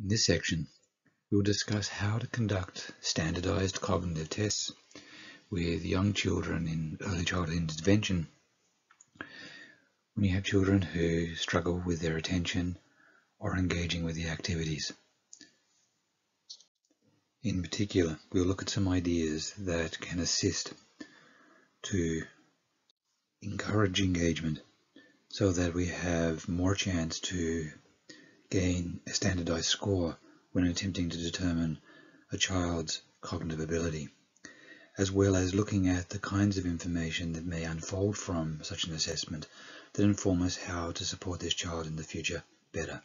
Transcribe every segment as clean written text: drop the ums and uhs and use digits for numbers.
In this section, we will discuss how to conduct standardized cognitive tests with young children in early childhood intervention when you have children who struggle with their attention or engaging with the activities. In particular, we'll look at some ideas that can assist to encourage engagement so that we have more chance to gain a standardized score when attempting to determine a child's cognitive ability, as well as looking at the kinds of information that may unfold from such an assessment that inform us how to support this child in the future better.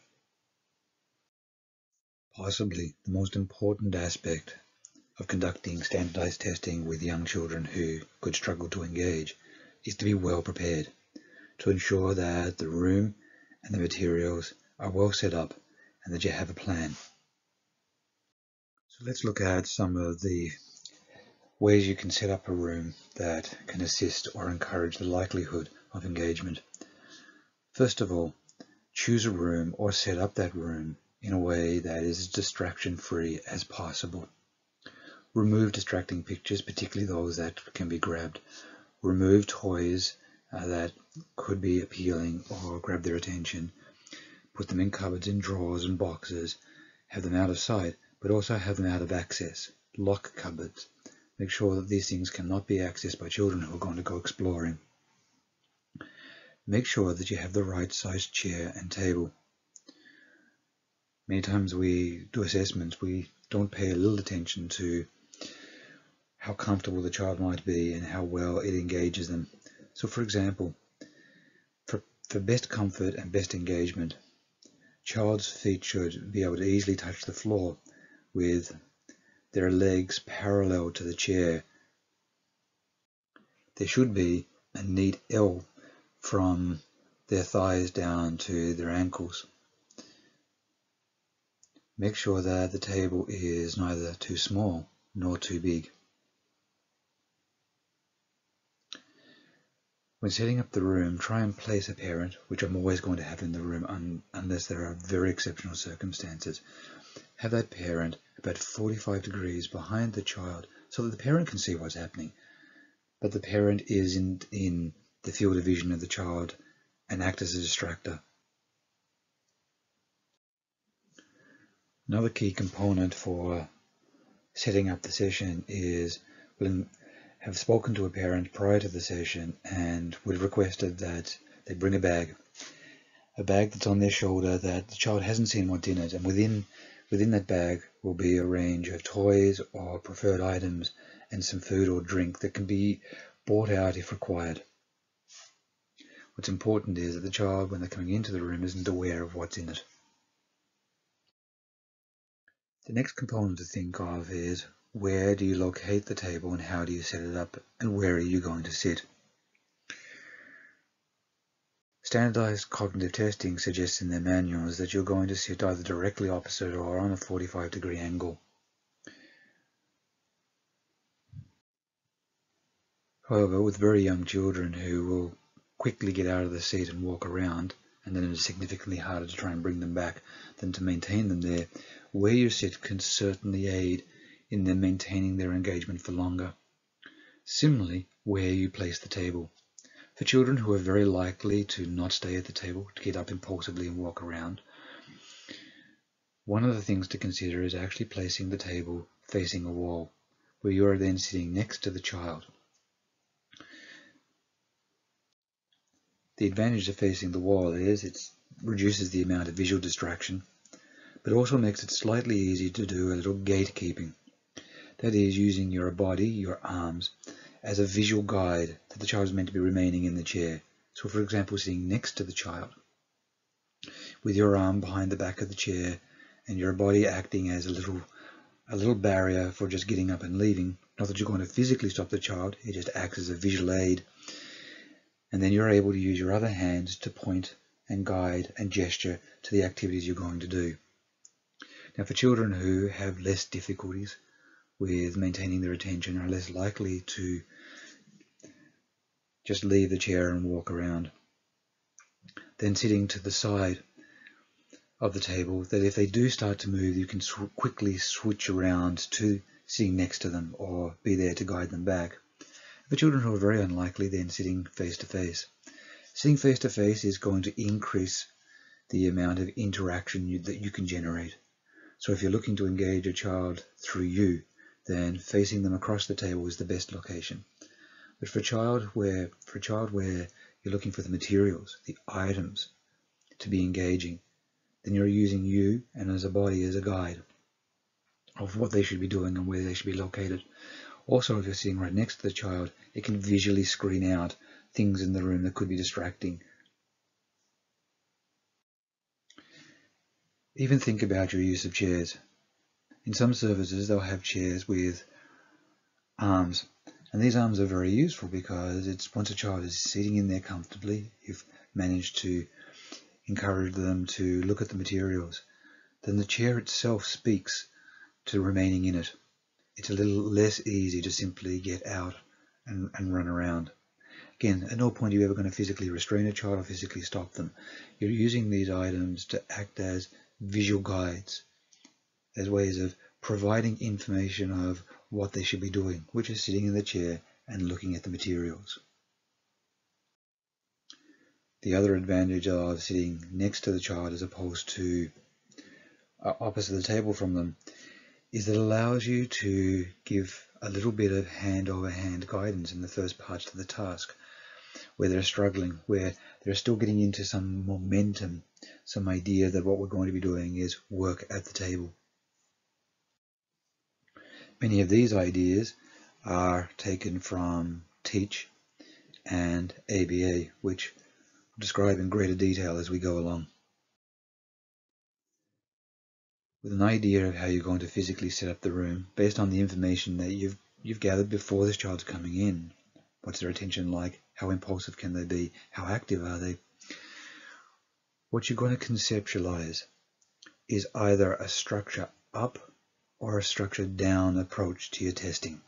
Possibly the most important aspect of conducting standardized testing with young children who could struggle to engage is to be well prepared, to ensure that the room and the materials are well set up and that you have a plan. So let's look at some of the ways you can set up a room that can assist or encourage the likelihood of engagement. First of all, choose a room or set up that room in a way that is as distraction-free as possible. Remove distracting pictures, particularly those that can be grabbed. Remove toys that could be appealing or grab their attention. Put them in cupboards and drawers and boxes. Have them out of sight, but also have them out of access. Lock cupboards. Make sure that these things cannot be accessed by children who are going to go exploring. Make sure that you have the right sized chair and table. Many times we do assessments, we don't pay a little attention to how comfortable the child might be and how well it engages them. So for example, for best comfort and best engagement, child's feet should be able to easily touch the floor with their legs parallel to the chair. There should be a neat L from their thighs down to their ankles. Make sure that the table is neither too small nor too big. When setting up the room, try and place a parent, which I'm always going to have in the room unless there are very exceptional circumstances. Have that parent about 45 degrees behind the child so that the parent can see what's happening, but the parent is in the field of vision of the child and act as a distractor. Another key component for setting up the session is when have spoken to a parent prior to the session and would have requested that they bring a bag that's on their shoulder that the child hasn't seen what's in it, and within that bag will be a range of toys or preferred items and some food or drink that can be bought out if required. What's important is that the child, when they're coming into the room, isn't aware of what's in it. The next component to think of is where do you locate the table and how do you set it up and where are you going to sit? Standardized cognitive testing suggests in their manuals that you're going to sit either directly opposite or on a 45-degree angle. However, with very young children who will quickly get out of the seat and walk around, and then it is significantly harder to try and bring them back than to maintain them there, where you sit can certainly aid in them maintaining their engagement for longer. Similarly, where you place the table. For children who are very likely to not stay at the table, to get up impulsively and walk around, one of the things to consider is actually placing the table facing a wall, where you are then sitting next to the child. The advantage of facing the wall is it reduces the amount of visual distraction, but also makes it slightly easier to do a little gatekeeping. That is, using your body, your arms, as a visual guide that the child is meant to be remaining in the chair. So for example, sitting next to the child with your arm behind the back of the chair and your body acting as a little barrier for just getting up and leaving. Not that you're going to physically stop the child, it just acts as a visual aid. And then you're able to use your other hands to point and guide and gesture to the activities you're going to do. Now for children who have less difficulties with maintaining their attention, are less likely to just leave the chair and walk around, then sitting to the side of the table that if they do start to move, you can quickly switch around to sitting next to them or be there to guide them back. For children who are very unlikely, then sitting face to face. Sitting face to face is going to increase the amount of interaction that you can generate. So if you're looking to engage a child through you, then facing them across the table is the best location. But for a child where you're looking for the materials, the items to be engaging, then you're using you and as a body as a guide of what they should be doing and where they should be located. Also, if you're sitting right next to the child, it can visually screen out things in the room that could be distracting. Even think about your use of chairs. In some services, they'll have chairs with arms, and these arms are very useful because it's once a child is sitting in there comfortably, you've managed to encourage them to look at the materials, then the chair itself speaks to remaining in it. It's a little less easy to simply get out and run around. Again, at no point are you ever going to physically restrain a child or physically stop them. You're using these items to act as visual guides, as ways of providing information of what they should be doing, which is sitting in the chair and looking at the materials. The other advantage of sitting next to the child as opposed to opposite the table from them is that it allows you to give a little bit of hand-over-hand guidance in the first parts of the task, where they're struggling, where they're still getting into some momentum, some idea that what we're going to be doing is work at the table. Many of these ideas are taken from Teach and ABA, which I'll describe in greater detail as we go along. With an idea of how you're going to physically set up the room based on the information that you've gathered before this child's coming in. What's their attention like? How impulsive can they be? How active are they? What you're going to conceptualize is either a structure up or a structure down approach to your testing.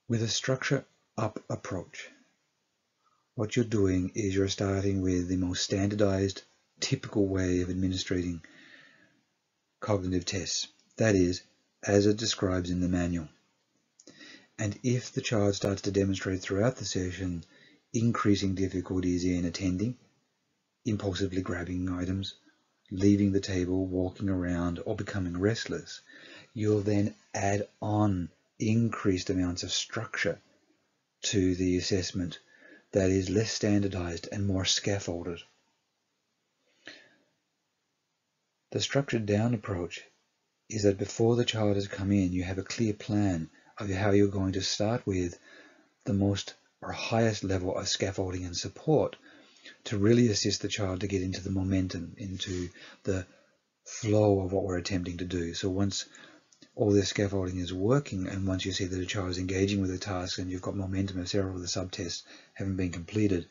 With a structure up approach, what you're doing is you're starting with the most standardized, typical way of administering cognitive tests. That is, as it describes in the manual. And if the child starts to demonstrate throughout the session increasing difficulties in attending, impulsively grabbing items, leaving the table, walking around, or becoming restless, you'll then add on increased amounts of structure to the assessment that is less standardized and more scaffolded. The structured down approach is that before the child has come in, you have a clear plan of how you're going to start with the most or highest level of scaffolding and support to really assist the child to get into the momentum, into the flow of what we're attempting to do. So once all this scaffolding is working, and once you see that a child is engaging with the task and you've got momentum of several of the subtests having been completed,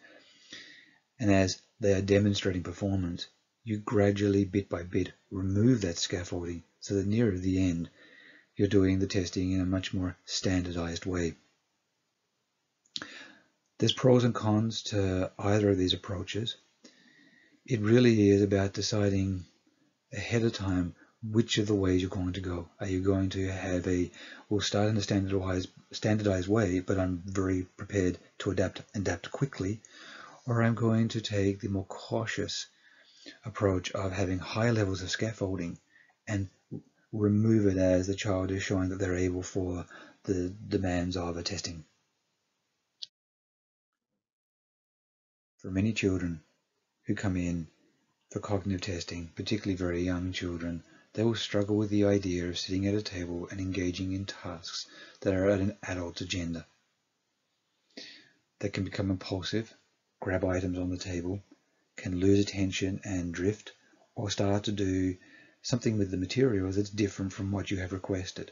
and as they are demonstrating performance, you gradually, bit by bit, remove that scaffolding so that nearer the end, you're doing the testing in a much more standardized way. There's pros and cons to either of these approaches. It really is about deciding ahead of time which of the ways you're going to go. Are you going to have we'll start in a standardized way, but I'm very prepared to adapt quickly, or I'm going to take the more cautious approach of having high levels of scaffolding and remove it as the child is showing that they're able for the demands of a testing. For many children who come in for cognitive testing, particularly very young children, they will struggle with the idea of sitting at a table and engaging in tasks that are at an adult's agenda. They can become impulsive, grab items on the table, can lose attention and drift, or start to do something with the materials that's different from what you have requested.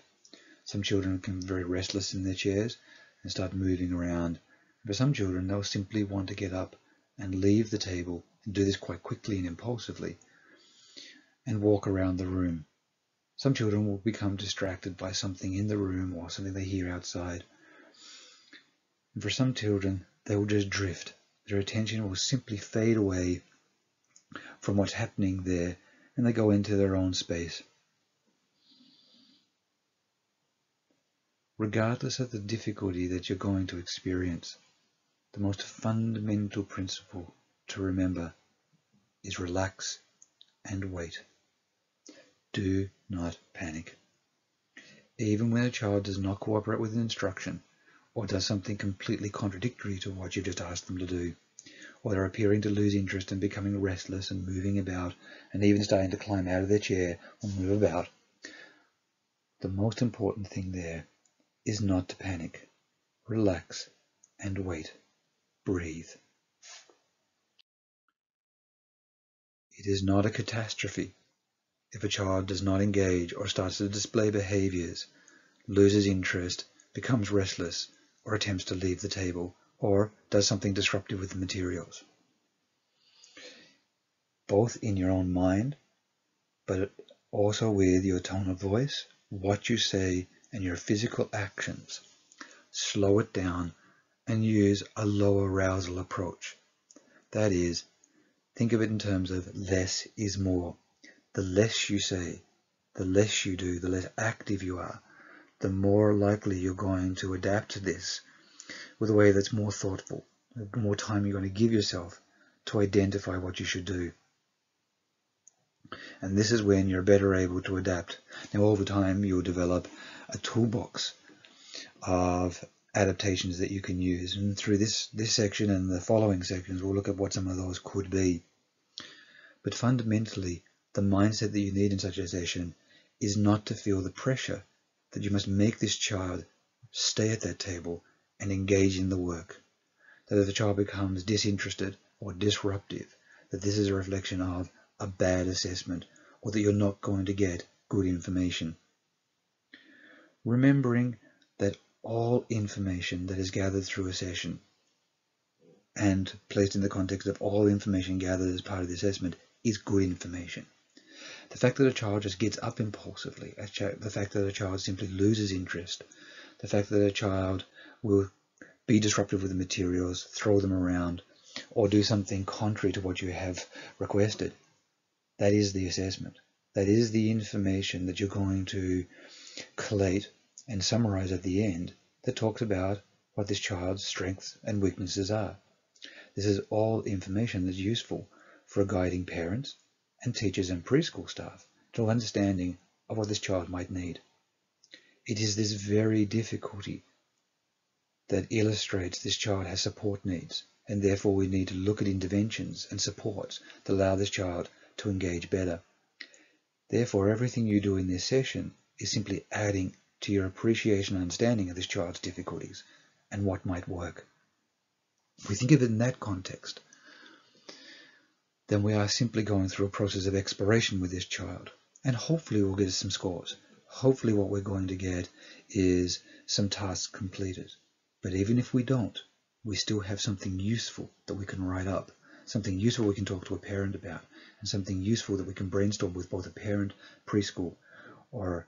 Some children can be very restless in their chairs and start moving around. For some children, they'll simply want to get up and leave the table and do this quite quickly and impulsively and walk around the room. Some children will become distracted by something in the room or something they hear outside. And for some children, they will just drift. Their attention will simply fade away from what's happening there, and they go into their own space. Regardless of the difficulty that you're going to experience, the most fundamental principle to remember is relax and wait. Do not panic. Even when a child does not cooperate with an instruction, or does something completely contradictory to what you've just asked them to do, or they're appearing to lose interest and becoming restless and moving about, and even starting to climb out of their chair or move about, the most important thing there is not to panic. Relax and wait. Breathe. It is not a catastrophe if a child does not engage or starts to display behaviors, loses interest, becomes restless, or attempts to leave the table, or does something disruptive with the materials. Both in your own mind, but also with your tone of voice, what you say, and your physical actions. Slow it down and use a low arousal approach. That is, think of it in terms of less is more. The less you say, the less you do, the less active you are, the more likely you're going to adapt to this with a way that's more thoughtful, the more time you're going to give yourself to identify what you should do. And this is when you're better able to adapt. Now, over time, you'll develop a toolbox of adaptations that you can use. And through this section and the following sections, we'll look at what some of those could be. But fundamentally, the mindset that you need in such a session is not to feel the pressure that you must make this child stay at that table and engage in the work. That if the child becomes disinterested or disruptive, that this is a reflection of a bad assessment, or that you're not going to get good information. Remembering that all information that is gathered through a session and placed in the context of all information gathered as part of the assessment is good information. The fact that a child just gets up impulsively, the fact that a child simply loses interest, the fact that a child will be disruptive with the materials, throw them around, or do something contrary to what you have requested, that is the assessment. That is the information that you're going to collate and summarize at the end that talks about what this child's strengths and weaknesses are. This is all information that's useful for guiding parents and teachers and preschool staff to understanding of what this child might need. It is this very difficulty that illustrates this child has support needs, and therefore we need to look at interventions and supports that allow this child to engage better. Therefore, everything you do in this session is simply adding to your appreciation and understanding of this child's difficulties and what might work. If we think of it in that context, then we are simply going through a process of exploration with this child, and hopefully we'll get some scores. Hopefully what we're going to get is some tasks completed. But even if we don't, we still have something useful that we can write up, something useful we can talk to a parent about, and something useful that we can brainstorm with both a parent, preschool, or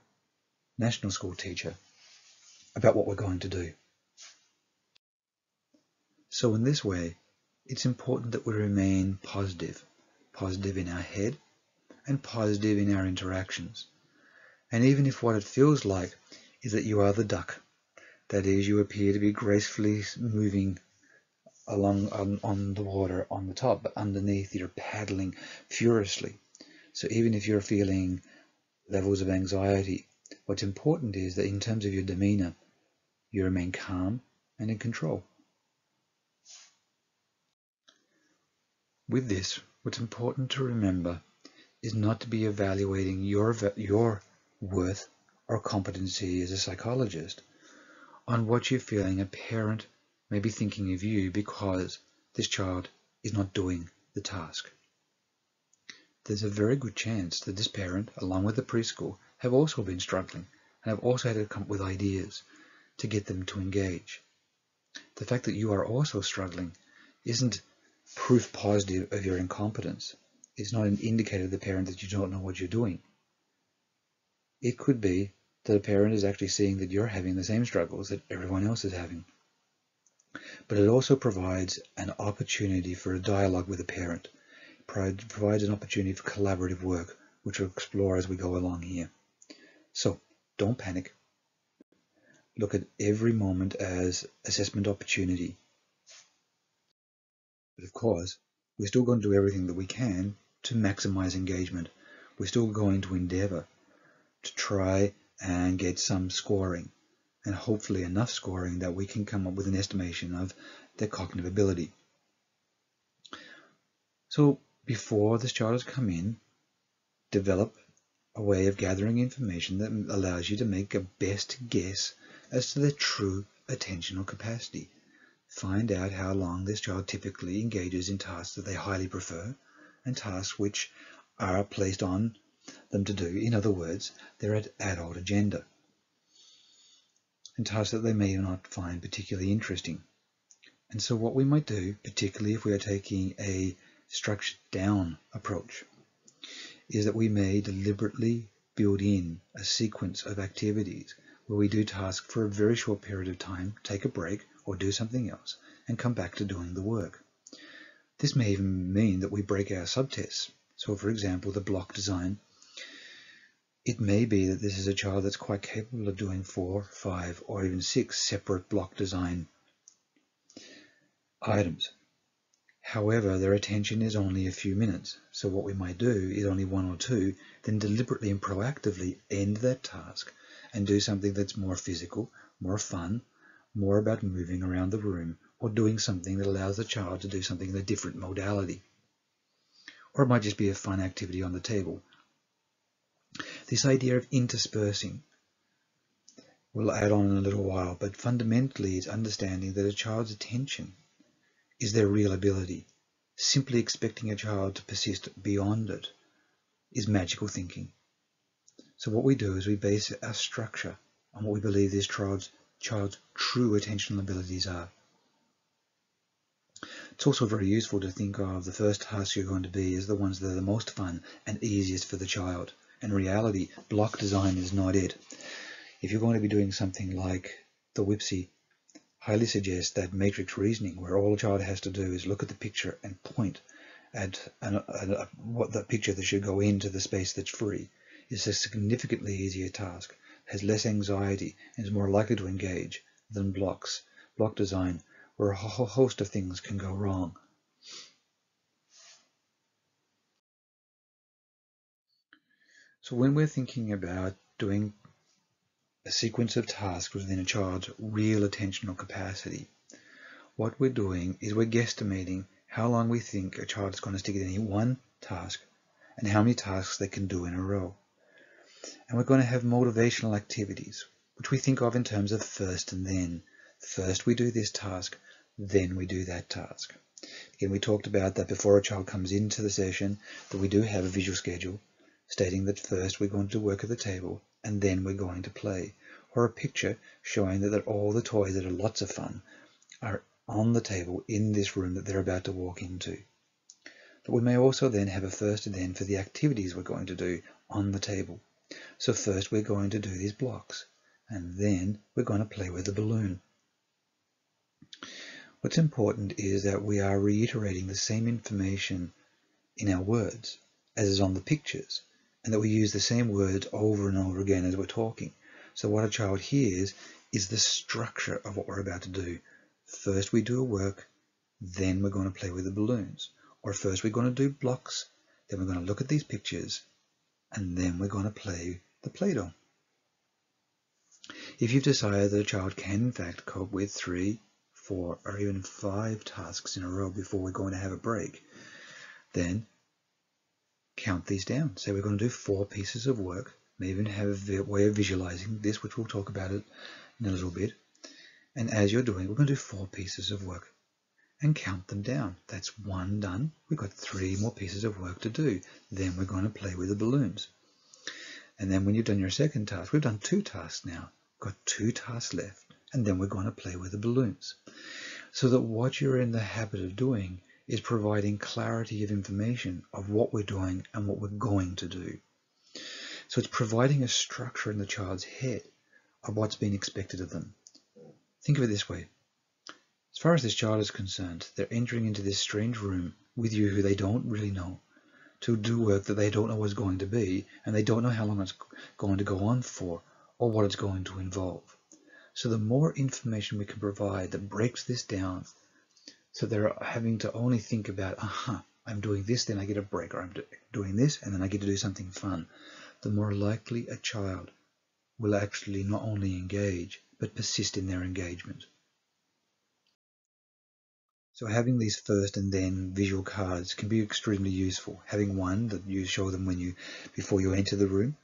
national school teacher about what we're going to do. So in this way, it's important that we remain positive in our head and positive in our interactions. And even if what it feels like is that you are the duck, that is, you appear to be gracefully moving along on the water on the top, but underneath you're paddling furiously. So even if you're feeling levels of anxiety, what's important is that in terms of your demeanor, you remain calm and in control. With this, what's important to remember is not to be evaluating your worth or competency as a psychologist on what you're feeling a parent may be thinking of you because this child is not doing the task. There's a very good chance that this parent, along with the preschool, have also been struggling and have also had to come up with ideas to get them to engage. The fact that you are also struggling isn't proof positive of your incompetence. It's not an indicator to the parent that you don't know what you're doing. It could be that a parent is actually seeing that you're having the same struggles that everyone else is having. But it also provides an opportunity for a dialogue with a parent. It provides an opportunity for collaborative work, which we'll explore as we go along here. So don't panic. Look at every moment as assessment opportunity. But of course, we're still going to do everything that we can to maximize engagement. We're still going to endeavor to try and get some scoring, and hopefully enough scoring that we can come up with an estimation of their cognitive ability. So before this child has come in, develop a way of gathering information that allows you to make a best guess as to their true attentional capacity. Find out how long this child typically engages in tasks that they highly prefer and tasks which are placed on them to do. In other words, they're at adult agenda, and tasks that they may not find particularly interesting. And so what we might do, particularly if we are taking a structured down approach, is that we may deliberately build in a sequence of activities where we do tasks for a very short period of time, take a break or do something else, and come back to doing the work. This may even mean that we break our subtests. So for example, the block design, it may be that this is a child that's quite capable of doing 4, 5, or even 6 separate block design items. However, their attention is only a few minutes, so what we might do is only 1 or 2, then deliberately and proactively end that task and do something that's more physical, more fun, more about moving around the room, or doing something that allows the child to do something in a different modality. Or it might just be a fun activity on the table. This idea of interspersing we'll add on in a little while, but fundamentally it's understanding that a child's attention is their real ability. Simply expecting a child to persist beyond it is magical thinking. So what we do is we base our structure on what we believe this child's true attentional abilities are. It's also very useful to think of the first tasks you're going to be as the ones that are the most fun and easiest for the child. In reality, block design is not it. If you're going to be doing something like the WIPSI, highly suggest that matrix reasoning, where all a child has to do is look at the picture and point at what the picture that should go into the space that's free, is a significantly easier task, has less anxiety, and is more likely to engage than block design, where a whole host of things can go wrong. So when we're thinking about doing a sequence of tasks within a child's real attentional capacity, what we're doing is we're guesstimating how long we think a child is going to stick at any one task and how many tasks they can do in a row. And we're going to have motivational activities, which we think of in terms of first and then. First we do this task, then we do that task. Again, we talked about that before a child comes into the session, that we do have a visual schedule stating that first we're going to work at the table and then we're going to play, or a picture showing that all the toys that are lots of fun are on the table in this room that they're about to walk into. But we may also then have a first and then for the activities we're going to do on the table. So first we're going to do these blocks, and then we're going to play with the balloon. What's important is that we are reiterating the same information in our words as is on the pictures, and that we use the same words over and over again as we're talking. So what a child hears is the structure of what we're about to do. First we do a work, then we're going to play with the balloons. Or first we're going to do blocks, then we're going to look at these pictures, and then we're going to play the Play-Doh. If you've decided that a child can in fact cope with 3, 4, or even 5 tasks in a row before we're going to have a break, then count these down. Say we're going to do 4 pieces of work. May even have a way of visualizing this, which we'll talk about it in a little bit. And as you're doing, we're going to do 4 pieces of work and count them down. That's 1 done. We've got 3 more pieces of work to do. Then we're going to play with the balloons. And then when you've done your second task, we've done 2 tasks now. We've got 2 tasks left. And then we're going to play with the balloons. So that what you're in the habit of doing is providing clarity of information of what we're doing and what we're going to do. So it's providing a structure in the child's head of what's being expected of them. Think of it this way. far as this child is concerned, they're entering into this strange room with you who they don't really know, to do work that they don't know what's going to be, and they don't know how long it's going to go on for, or what it's going to involve. So the more information we can provide that breaks this down, so they're having to only think about, I'm doing this, then I get a break, or I'm doing this, and then I get to do something fun, the more likely a child will actually not only engage, but persist in their engagement. So having these first and then visual cards can be extremely useful. Having one that you show them before you enter the room,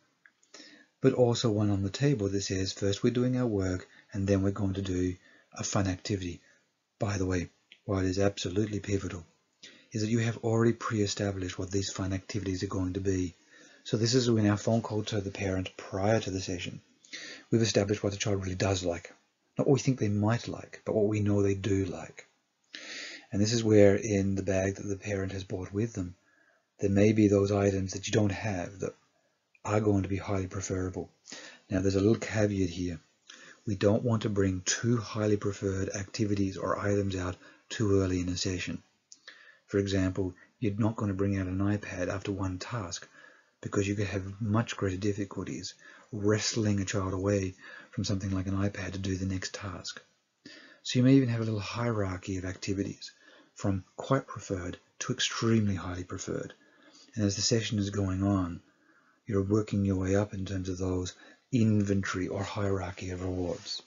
but also one on the table that says, first we're doing our work, and then we're going to do a fun activity. By the way, what is absolutely pivotal is that you have already pre-established what these fun activities are going to be. So this is when our phone call to the parent prior to the session. We've established what the child really does like. Not what we think they might like, but what we know they do like. And this is where in the bag that the parent has brought with them, there may be those items that you don't have that are going to be highly preferable. Now there's a little caveat here. We don't want to bring too highly preferred activities or items out too early in a session. For example, you're not going to bring out an iPad after one task, because you could have much greater difficulties wrestling a child away from something like an iPad to do the next task. So you may even have a little hierarchy of activities, from quite preferred to extremely highly preferred. And as the session is going on, you're working your way up in terms of those inventory or hierarchy of rewards.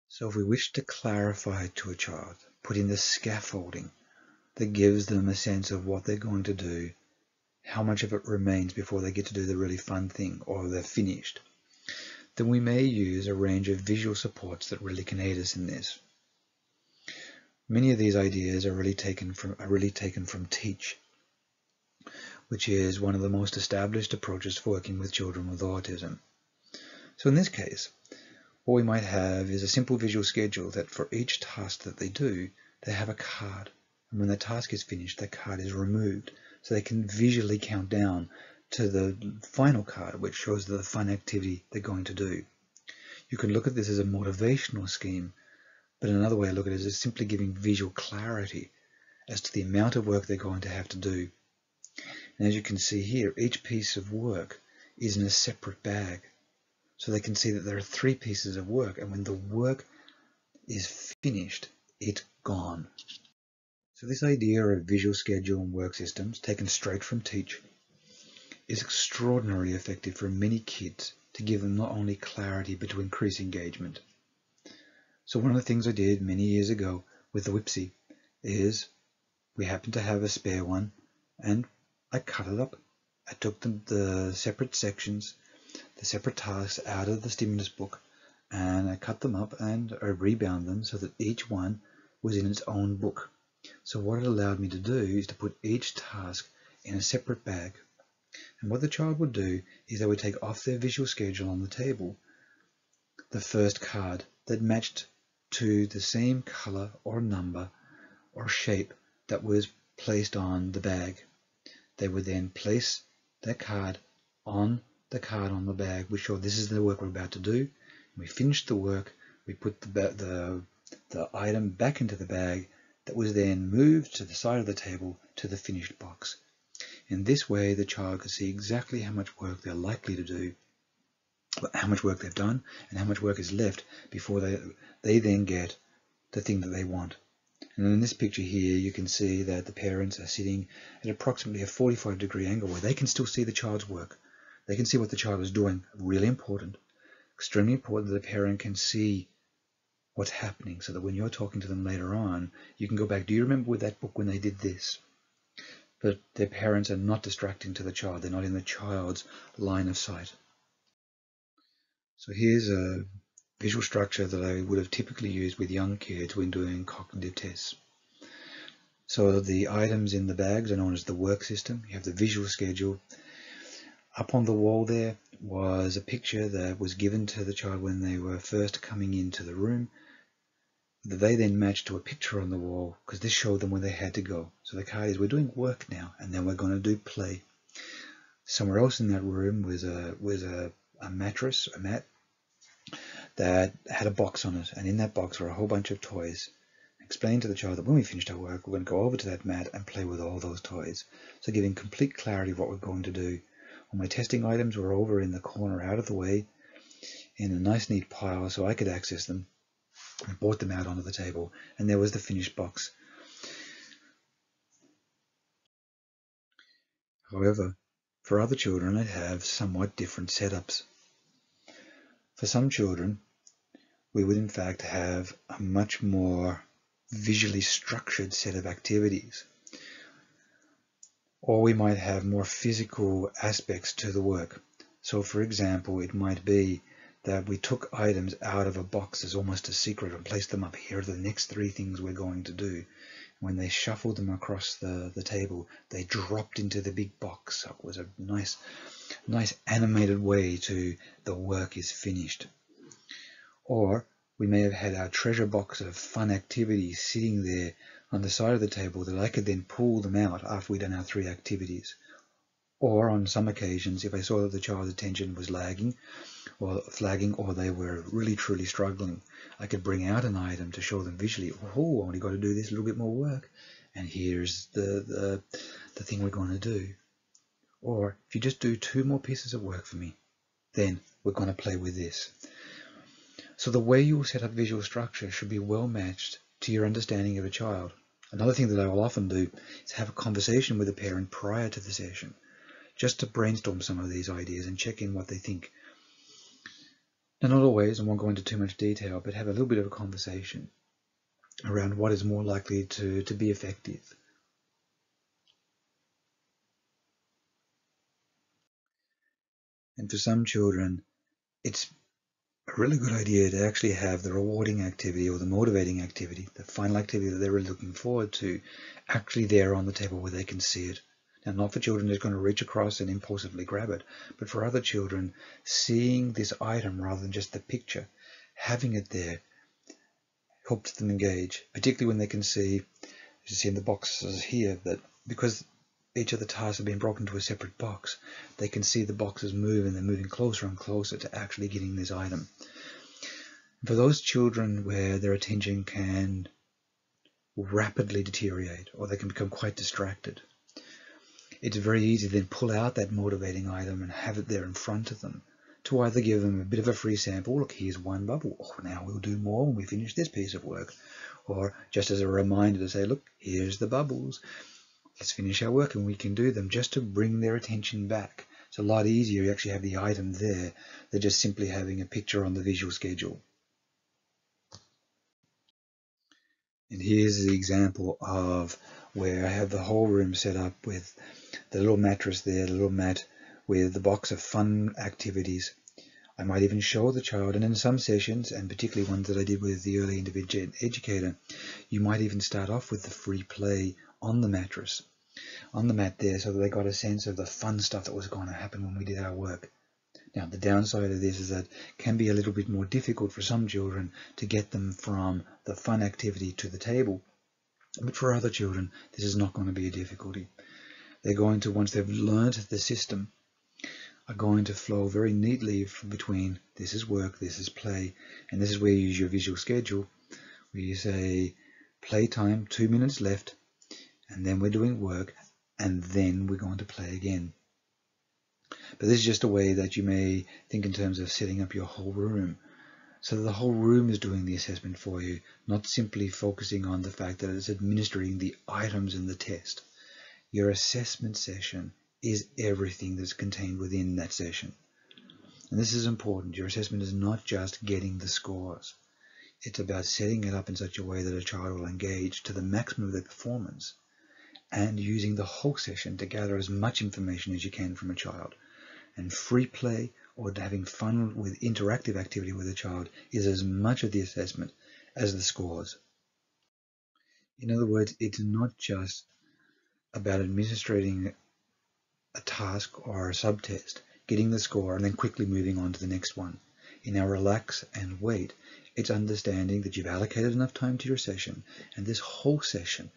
So if we wish to clarify to a child, put in the scaffolding that gives them a sense of what they're going to do, how much of it remains before they get to do the really fun thing or they're finished, then we may use a range of visual supports that really can aid us in this. Many of these ideas are really taken from Teach, which is one of the most established approaches for working with children with autism. So in this case, what we might have is a simple visual schedule that for each task that they do, they have a card. And when the task is finished, that card is removed, so they can visually count down to the final card, which shows the fun activity they're going to do. You can look at this as a motivational scheme, but another way to look at it is simply giving visual clarity as to the amount of work they're going to have to do. And as you can see here, each piece of work is in a separate bag. So they can see that there are 3 pieces of work, and when the work is finished, it's gone. So this idea of visual schedule and work systems, taken straight from Teach, is extraordinarily effective for many kids to give them not only clarity but to increase engagement. So one of the things I did many years ago with the Whipsy is we happened to have a spare one, and I cut it up. I took the separate sections, the separate tasks out of the stimulus book, and I cut them up and I rebound them so that each one was in its own book. So what it allowed me to do is to put each task in a separate bag. And what the child would do is they would take off their visual schedule on the table the first card that matched to the same color or number or shape that was placed on the bag. They would then place that card on the bag, which showed this is the work we're about to do. We finished the work, we put the item back into the bag that was then moved to the side of the table to the finished box. In this way, the child could see exactly how much work they're likely to do, how much work they've done, and how much work is left before they then get the thing that they want. And in this picture here, you can see that the parents are sitting at approximately a 45-degree angle where they can still see the child's work. They can see what the child is doing. Really important, extremely important that the parent can see what's happening, so that when you're talking to them later on, you can go back, do you remember with that book when they did this? But their parents are not distracting to the child. They're not in the child's line of sight. So here's a visual structure that I would have typically used with young kids when doing cognitive tests. So the items in the bags are known as the work system. You have the visual schedule. Up on the wall there was a picture that was given to the child when they were first coming into the room. They then matched to a picture on the wall because this showed them where they had to go. So the card is, we're doing work now, and then we're going to do play. Somewhere else in that room was a mattress, a mat, that had a box on it, and in that box were a whole bunch of toys. Explain to the child that when we finished our work, we're going to go over to that mat and play with all those toys. So giving complete clarity of what we're going to do. All my testing items were over in the corner out of the way in a nice neat pile so I could access them. I brought them out onto the table, and there was the finished box. However, for other children, I'd have somewhat different setups. For some children, we would in fact have a much more visually structured set of activities. Or we might have more physical aspects to the work. So for example, it might be that we took items out of a box as almost a secret and placed them up. Here are the next 3 things we're going to do. When they shuffled them across the table, they dropped into the big box. So it was a nice animated way to the work is finished. Or we may have had our treasure box of fun activities sitting there on the side of the table that I could then pull them out after we'd done our 3 activities. Or on some occasions, if I saw that the child's attention was lagging or flagging, or they were really truly struggling, I could bring out an item to show them visually, oh, I only got to do this little bit more work, and here's the thing we're going to do. Or if you just do 2 more pieces of work for me, then we're going to play with this. So the way you set up visual structure should be well matched to your understanding of a child. Another thing that I will often do is have a conversation with a parent prior to the session, just to brainstorm some of these ideas and check in what they think. Now, not always, I won't go into too much detail, but have a little bit of a conversation around what is more likely to be effective. And for some children, it's a really good idea to actually have the rewarding activity or the motivating activity, the final activity that they're really looking forward to, actually there on the table where they can see it. Now, not for children who's going to reach across and impulsively grab it, but for other children, seeing this item rather than just the picture, having it there helps them engage, particularly when they can see, as you see in the boxes here, that because each of the tasks have been broken into a separate box, they can see the boxes move and they're moving closer and closer to actually getting this item. For those children where their attention can rapidly deteriorate or they can become quite distracted, it's very easy to then pull out that motivating item and have it there in front of them to either give them a bit of a free sample. Look, here's 1 bubble. Oh, now we'll do more when we finish this piece of work. Or just as a reminder to say, look, here's the bubbles. Let's finish our work, and we can do them just to bring their attention back. It's a lot easier. You actually have the item there than just simply having a picture on the visual schedule. And here's the example of where I have the whole room set up with the little mattress there, the little mat with the box of fun activities. I might even show the child, and in some sessions, and particularly ones that I did with the early individual educator, you might even start off with the free play on the mattress, on the mat there, so that they got a sense of the fun stuff that was going to happen when we did our work. Now, the downside of this is that it can be a little bit more difficult for some children to get them from the fun activity to the table. But for other children, this is not going to be a difficulty. They're going to, once they've learned the system, are going to flow very neatly between this is work, this is play, and this is where you use your visual schedule, where you say playtime, 2 minutes left, and then we're doing work, and then we're going to play again. But this is just a way that you may think in terms of setting up your whole room, so that the whole room is doing the assessment for you, not simply focusing on the fact that it's administering the items in the test. Your assessment session is everything that's contained within that session. And this is important. Your assessment is not just getting the scores. It's about setting it up in such a way that a child will engage to the maximum of their performance, and using the whole session to gather as much information as you can from a child. And free play or having fun with interactive activity with a child is as much of the assessment as the scores. In other words, it's not just about administrating a task or a subtest, getting the score, and then quickly moving on to the next one. In our relax and wait, it's understanding that you've allocated enough time to your session, and this whole session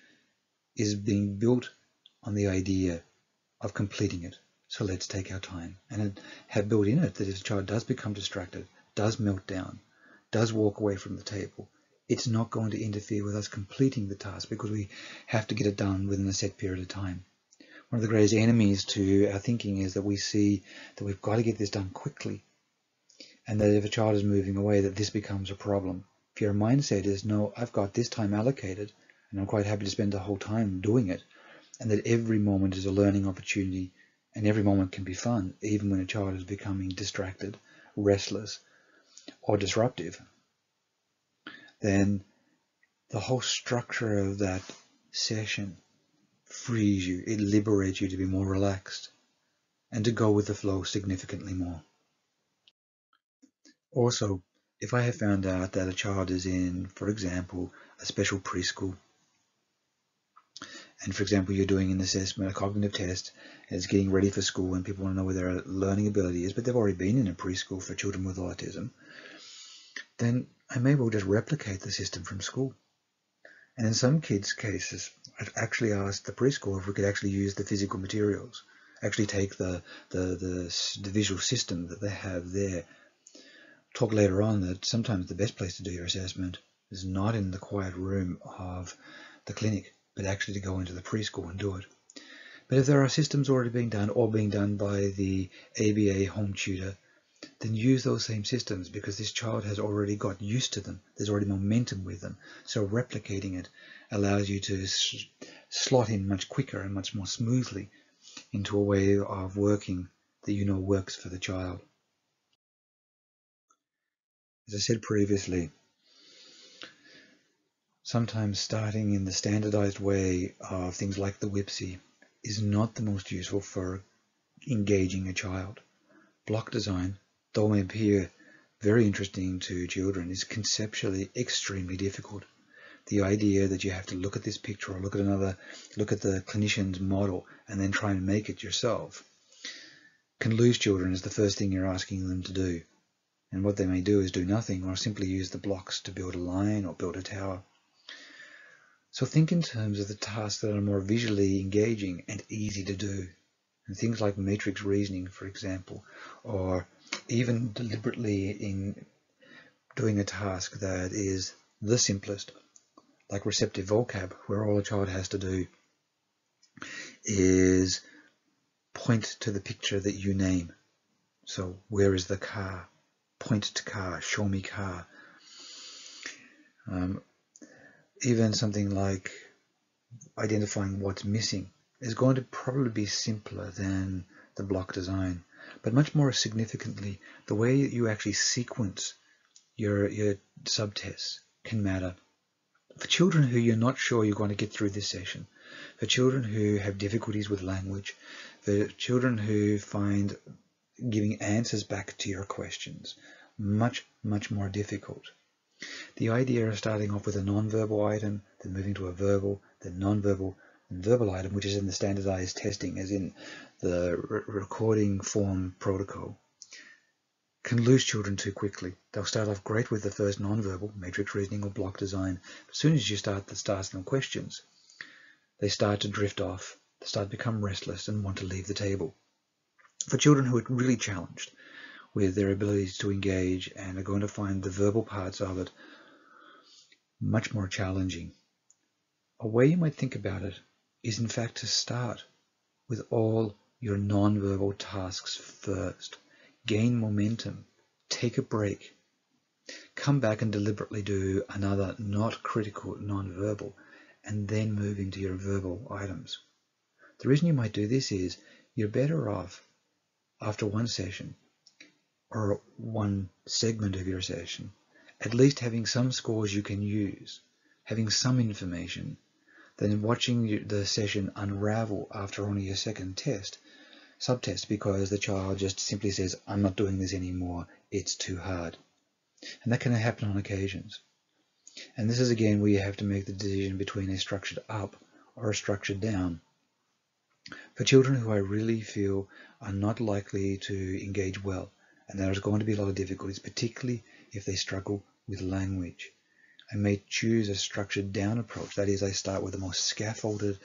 is being built on the idea of completing it. So let's take our time and have built in it that if a child does become distracted, does melt down, does walk away from the table, it's not going to interfere with us completing the task because we have to get it done within a set period of time. One of the greatest enemies to our thinking is that we see that we've got to get this done quickly, and that if a child is moving away, that this becomes a problem. If your mindset is, no, I've got this time allocated, and I'm quite happy to spend the whole time doing it, and that every moment is a learning opportunity, and every moment can be fun, even when a child is becoming distracted, restless, or disruptive, then the whole structure of that session frees you, it liberates you to be more relaxed and to go with the flow significantly more. Also, if I have found out that a child is in, for example, a special preschool, and for example you're doing an assessment, a cognitive test, and it's getting ready for school and people want to know where their learning ability is, but they've already been in a preschool for children with autism, then I may well just replicate the system from school. And in some kids' cases, I've actually asked the preschool if we could actually use the physical materials, actually take the visual system that they have there. Talk later on that sometimes the best place to do your assessment is not in the quiet room of the clinic, but actually to go into the preschool and do it. But if there are systems already being done or being done by the ABA home tutor, then use those same systems because this child has already got used to them. There's already momentum with them. So replicating it allows you to slot in much quicker and much more smoothly into a way of working that you know works for the child. As I said previously, sometimes starting in the standardized way of things like the WIPSI is not the most useful for engaging a child. Block design, though may appear very interesting to children, is conceptually extremely difficult. The idea that you have to look at this picture or look at the clinician's model and then try and make it yourself can lose children as the first thing you're asking them to do. And what they may do is do nothing or simply use the blocks to build a line or build a tower. So think in terms of the tasks that are more visually engaging and easy to do. And things like matrix reasoning, for example, or even deliberately in doing a task that is the simplest, like receptive vocab, where all a child has to do is point to the picture that you name. So where is the car? Point to car, show me car. Even something like identifying what's missing is going to probably be simpler than the block design, but much more significantly, the way you actually sequence your subtests can matter. For children who you're not sure you're going to get through this session, for children who have difficulties with language, for children who find giving answers back to your questions much more difficult. The idea of starting off with a non-verbal item, then moving to a verbal, then non-verbal, and verbal item, which is in the standardized testing, as in the recording form protocol, can lose children too quickly. They'll start off great with the first non-verbal, matrix reasoning or block design. As soon as you start to ask them questions, they start to drift off, they start to become restless and want to leave the table. For children who are really challenged with their abilities to engage and are going to find the verbal parts of it much more challenging, a way you might think about it is in fact to start with all your non-verbal tasks first. Gain momentum, take a break, come back and deliberately do another not critical non-verbal, and then move into your verbal items. The reason you might do this is you're better off after one session or one segment of your session at least having some scores you can use, having some information, than watching the session unravel after only a second subtest, because the child just simply says, I'm not doing this anymore, it's too hard. And that can happen on occasions. And this is again where you have to make the decision between a structured up or a structured down. For children who I really feel are not likely to engage well, and there's going to be a lot of difficulties, particularly if they struggle with language, I may choose a structured down approach. That is, I start with the most scaffolded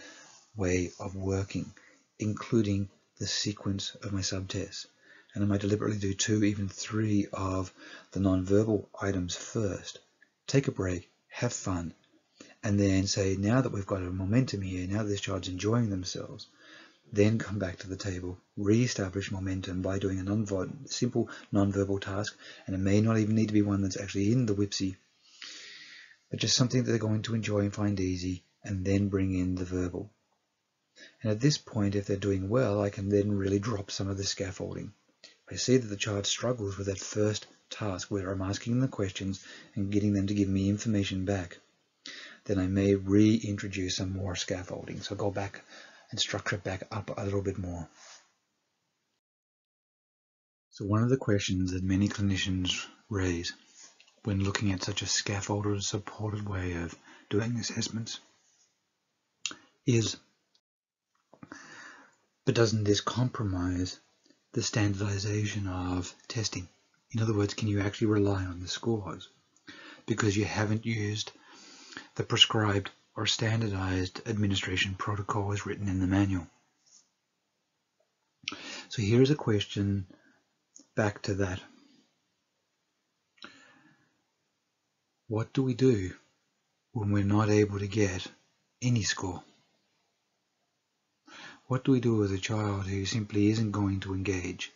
way of working, including the sequence of my subtests. and I might deliberately do 2, even 3 of the non-verbal items first. Take a break, have fun, and then say, now that we've got a momentum here, now that this child's enjoying themselves, then come back to the table, re-establish momentum by doing a simple non-verbal task, and it may not even need to be one that's actually in the WIPSI, but just something that they're going to enjoy and find easy, and then bring in the verbal. And at this point, if they're doing well, I can then really drop some of the scaffolding. If I see that the child struggles with that first task where I'm asking them the questions and getting them to give me information back, then I may reintroduce some more scaffolding. So go back and structure it back up a little bit more. So one of the questions that many clinicians raise when looking at such a scaffolded, supported way of doing assessments is, but doesn't this compromise the standardization of testing? In other words, can you actually rely on the scores because you haven't used the prescribed or standardized administration protocol as written in the manual? So here's a question back to that. What do we do when we're not able to get any score? What do we do with a child who simply isn't going to engage?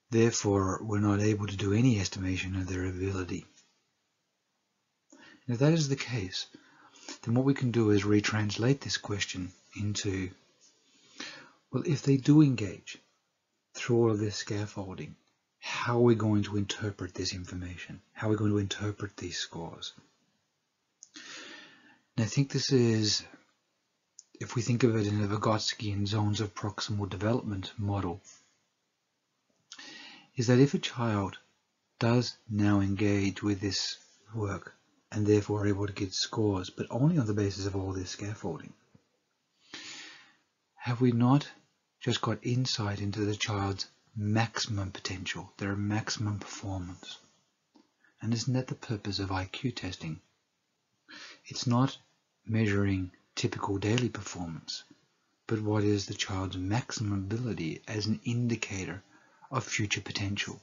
Therefore, we're not able to do any estimation of their ability. And if that is the case, then what we can do is retranslate this question into, well, if they do engage through all of this scaffolding, how are we going to interpret this information? How are we going to interpret these scores? And I think this is, if we think of it in a Vygotskian zones of proximal development model, is that if a child does now engage with this work and therefore are able to get scores, but only on the basis of all this scaffolding, have we not just got insight into the child's maximum potential, their maximum performance? And isn't that the purpose of IQ testing? It's not measuring typical daily performance, but what is the child's maximum ability as an indicator of future potential.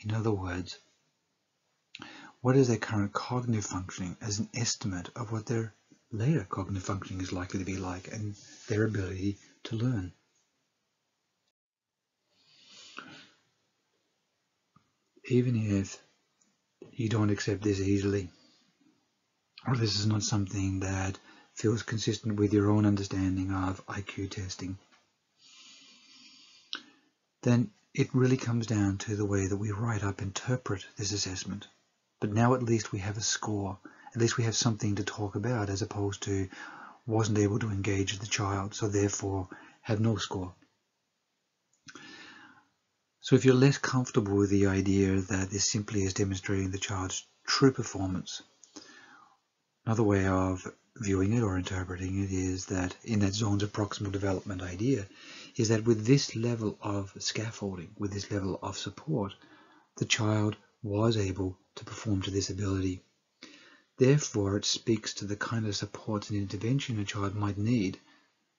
In other words, what is their current cognitive functioning as an estimate of what their later cognitive functioning is likely to be like and their ability to learn. Even if you don't accept this easily, or this is not something that feels consistent with your own understanding of IQ testing, then it really comes down to the way that we interpret this assessment. But now at least we have a score, at least we have something to talk about, as opposed to wasn't able to engage the child, so therefore have no score. So if you're less comfortable with the idea that this simply is demonstrating the child's true performance, another way of viewing it or interpreting it is that in that zones of proximal development idea is that with this level of scaffolding, with this level of support, the child was able to perform to this ability. Therefore, it speaks to the kind of support and intervention a child might need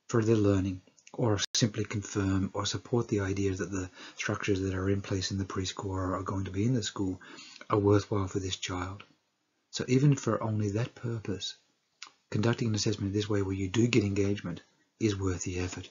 for their learning, or simply confirm or support the idea that the structures that are in place in the preschool or are going to be in the school are worthwhile for this child. So even for only that purpose, conducting an assessment this way where you do get engagement is worth the effort.